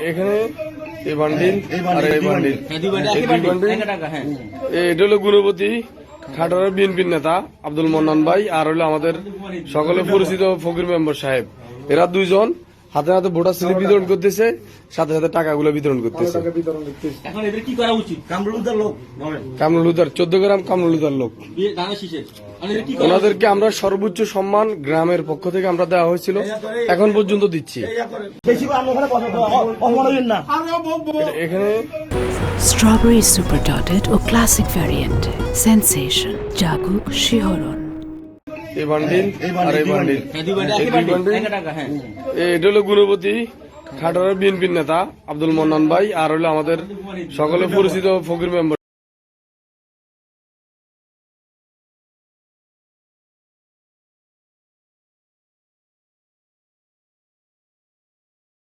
এখানে এই বান্ডিল আর এই বান্ডিল এটা হলো গুণপতি খাটারের বিএনপির নেতা আব্দুল মন্নান ভাই, আর হলো আমাদের সকলে পরিচিত ফকির মেম্বার সাহেব। এরা দুইজন হাতে হাতে ভোটার স্লিপ বিতরণ করতেছে, সাথে সাথে টাকাগুলো বিতরণ করতেছে। এখন এদের কি করা উচিত? কামরুলদার লোক কামরুলদার 14 গ্রাম কামরুলদার লোক, ওনাদেরকে আমরা সর্বোচ্চ সম্মান গ্রামের পক্ষ থেকে আমরা দেওয়া হয়েছিল, এখন পর্যন্ত দিচ্ছি। এখানে স্ট্রবেরি সুপার ডটেড ও ক্লাসিক ভ্যারিয়েন্ট সেন্সেশন জাগুক শিহরণ। এই বান্ডিল আর এই বান্ডিল এটা হলো গুণপতি খাটারের বিএনপির নেতা আব্দুল মন্নান ভাই, আর হলো আমাদের সকলে পরিচিত ফকির মেম্বার।